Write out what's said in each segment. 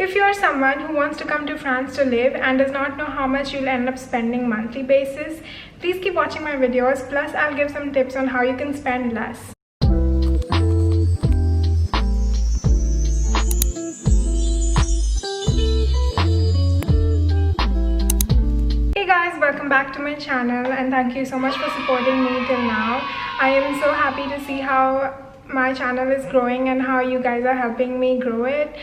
if you are someone who wants to come to France to live and does not know how much you'll end up spending monthly basis, please keep watching my videos, plus I'll give some tips on how you can spend less. Hey guys, welcome back to my channel and thank you so much for supporting me till now. I am so happy to see how my channel is growing and how you guys are helping me grow it.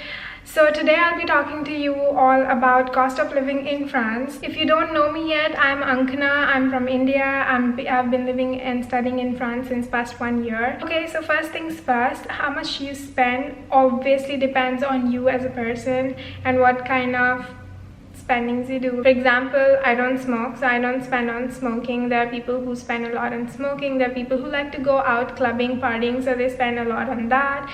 So today I'll be talking to you all about cost of living in France. If you don't know me yet, I'm Aankana. I'm from India. I've been living and studying in France since past 1 year. Okay, so first things first, how much you spend obviously depends on you as a person and what kind of spendings you do. For example, I don't smoke, so I don't spend on smoking. There are people who spend a lot on smoking. There are people who like to go out clubbing, partying, so they spend a lot on that.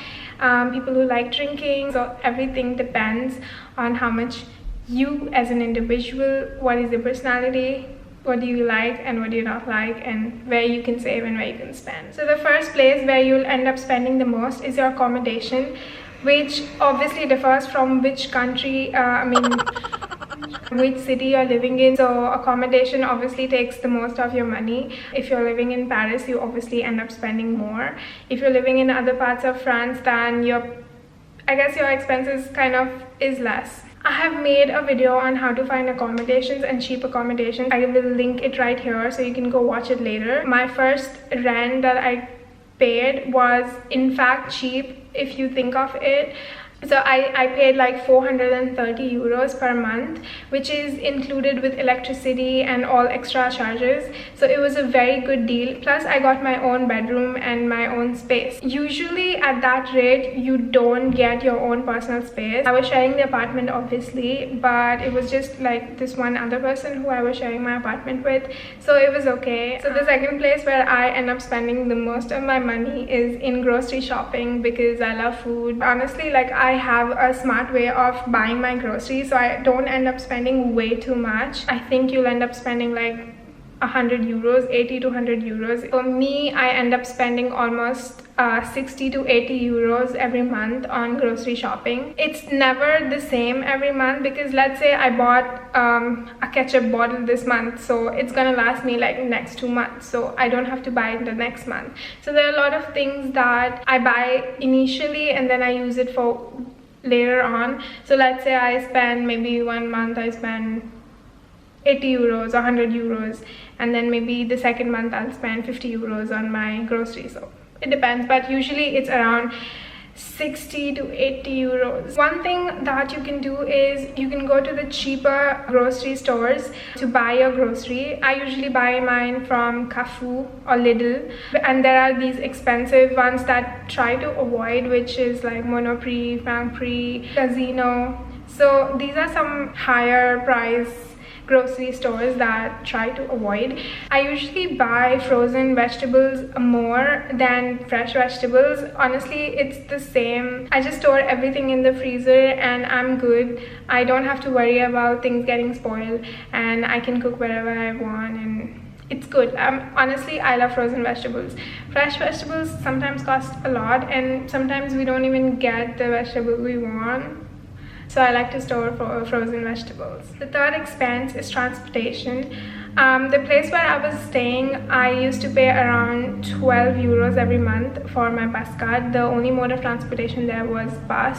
People who like drinking. So everything depends on how much you as an individual, what is your personality, what do you like and what do you not like, and where you can save and where you can spend. So the first place where you'll end up spending the most is your accommodation, which obviously differs from which country, which city you're living in. So accommodation obviously takes the most of your money. If you're living in Paris, you obviously end up spending more. If you're living in other parts of France, then I guess your expenses kind of is less. I have made a video on how to find accommodations and cheap accommodations. I will link it right here so you can go watch it later. My first rent that I paid was in fact cheap if you think of it. So I paid like 430 euros per month, which is included with electricity and all extra charges. So it was a very good deal. Plus I got my own bedroom and my own space. Usually at that rate, you don't get your own personal space. I was sharing the apartment obviously, but it was just like this one other person who I was sharing my apartment with. So it was okay. So the second place where I end up spending the most of my money is in grocery shopping, because I love food. Honestly, like I have a smart way of buying my groceries, so I don't end up spending way too much. I think you'll end up spending like 100 euros, 80 to 100 euros. For me, I end up spending almost 60 to 80 euros every month on grocery shopping. It's never the same every month, because let's say I bought a ketchup bottle this month, so it's gonna last me like next 2 months, so I don't have to buy it the next month. So there are a lot of things that I buy initially and then I use it for later on. So let's say I spend maybe 1 month I spend 80 euros, 100 euros, and then maybe the second month I'll spend 50 euros on my groceries. So it depends, but usually it's around 60 to 80 euros. One thing that you can do is you can go to the cheaper grocery stores to buy your grocery. I usually buy mine from Carrefour or Lidl, and there are these expensive ones that try to avoid, which is like Monoprix, Franprix, Casino. So these are some higher price grocery stores that try to avoid. I usually buy frozen vegetables more than fresh vegetables. Honestly, it's the same. I just store everything in the freezer and I'm good. I don't have to worry about things getting spoiled, and I can cook wherever I want, and it's good. Honestly, I love frozen vegetables. Fresh vegetables sometimes cost a lot, and sometimes we don't even get the vegetable we want. So I like to store frozen vegetables. The third expense is transportation. The place where I was staying, I used to pay around 12 euros every month for my bus card. The only mode of transportation there was bus.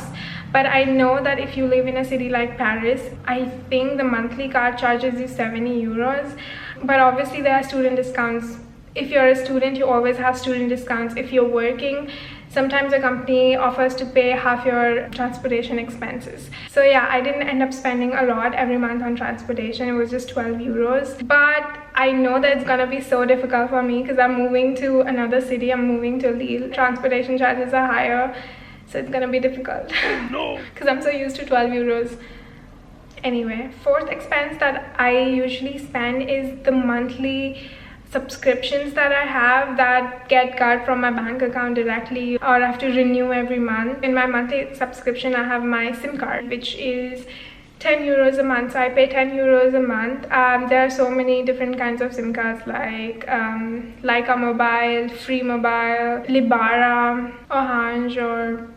But I know that if you live in a city like Paris, I think the monthly card charges you 70 euros. But obviously there are student discounts. If you're a student, you always have student discounts. If you're working, sometimes a company offers to pay half your transportation expenses. So yeah, I didn't end up spending a lot every month on transportation. It was just 12 euros. But I know that it's gonna be so difficult for me because I'm moving to another city. I'm moving to Lille. Transportation charges are higher, so it's gonna be difficult. Oh no! Because I'm so used to 12 euros. Anyway, fourth expense that I usually spend is the monthly subscriptions that I have that get cut from my bank account directly, or I have to renew every month. In my monthly subscription, I have my SIM card, which is 10 euros a month. So I pay 10 euros a month. There are so many different kinds of SIM cards like Leica Mobile, Free Mobile, Libara, Orange, or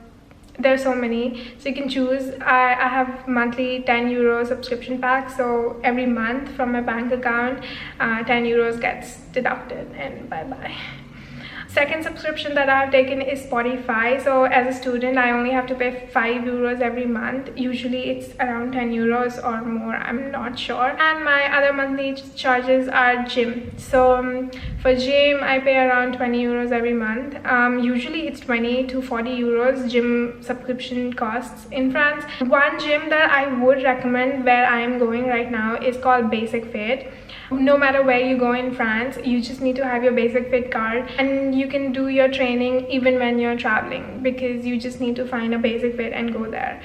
There's so many, so you can choose. I have monthly 10 euro subscription pack, so every month from my bank account 10 euros gets deducted and bye bye. Second subscription that I have taken is Spotify. So as a student, I only have to pay 5 euros every month. Usually it's around 10 euros or more, I'm not sure. And my other monthly charges are gym. So for gym, I pay around 20 euros every month. Usually it's 20 to 40 euros gym subscription costs in France. One gym that I would recommend where I am going right now is called Basic Fit. No matter where you go in France, you just need to have your Basic Fit card, and you can do your training even when you're traveling, because you just need to find a Basic Fit and go there.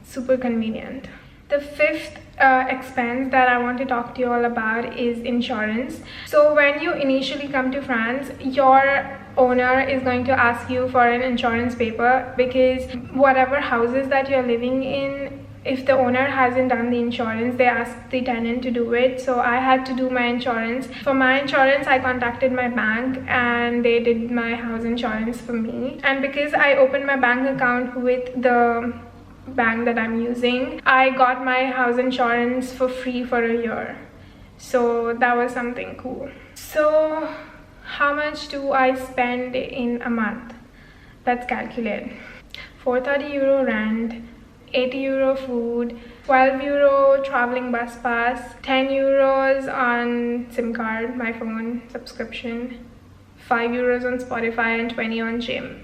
Super convenient. The fifth expense that I want to talk to you all about is insurance. So when you initially come to France, your owner is going to ask you for an insurance paper, because whatever houses that you're living in, if the owner hasn't done the insurance, they ask the tenant to do it. So I had to do my insurance. For my insurance, I contacted my bank and they did my house insurance for me. And because I opened my bank account with the bank that I'm using, I got my house insurance for free for a year. So that was something cool. So how much do I spend in a month? Let's calculate. 430 euro rent, 80 euro food, 12 euro traveling bus pass, 10 euros on SIM card, my phone subscription, 5 euros on Spotify, and 20 on gym.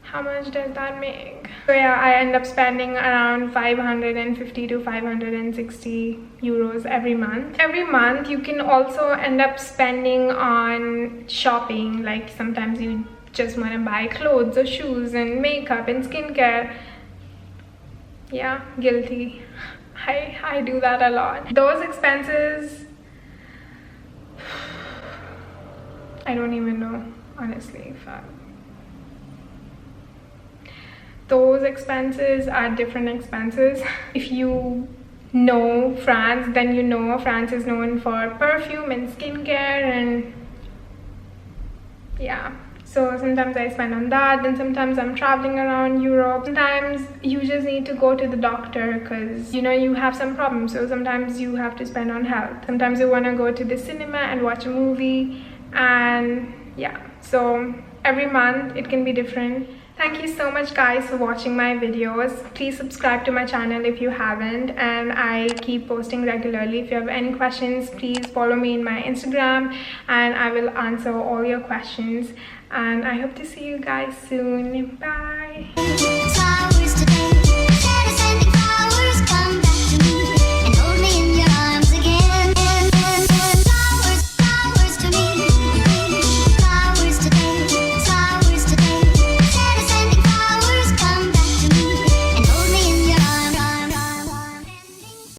How much does that make? So yeah, I end up spending around 550 to 560 euros every month. Every month you can also end up spending on shopping, like sometimes you just want to buy clothes or shoes and makeup and skincare. Yeah, guilty. I do that a lot. Those expenses, I don't even know, honestly. Those expenses are different expenses. If you know France, then you know France is known for perfume and skincare, and yeah. So sometimes I spend on that, then sometimes I'm traveling around Europe. Sometimes you just need to go to the doctor because, you know, you have some problems. So sometimes you have to spend on health. Sometimes you want to go to the cinema and watch a movie. And yeah, so every month it can be different. Thank you so much guys for watching my videos. Please subscribe to my channel if you haven't, and I keep posting regularly. If you have any questions, please follow me in my Instagram and I will answer all your questions. And I hope to see you guys soon. Bye.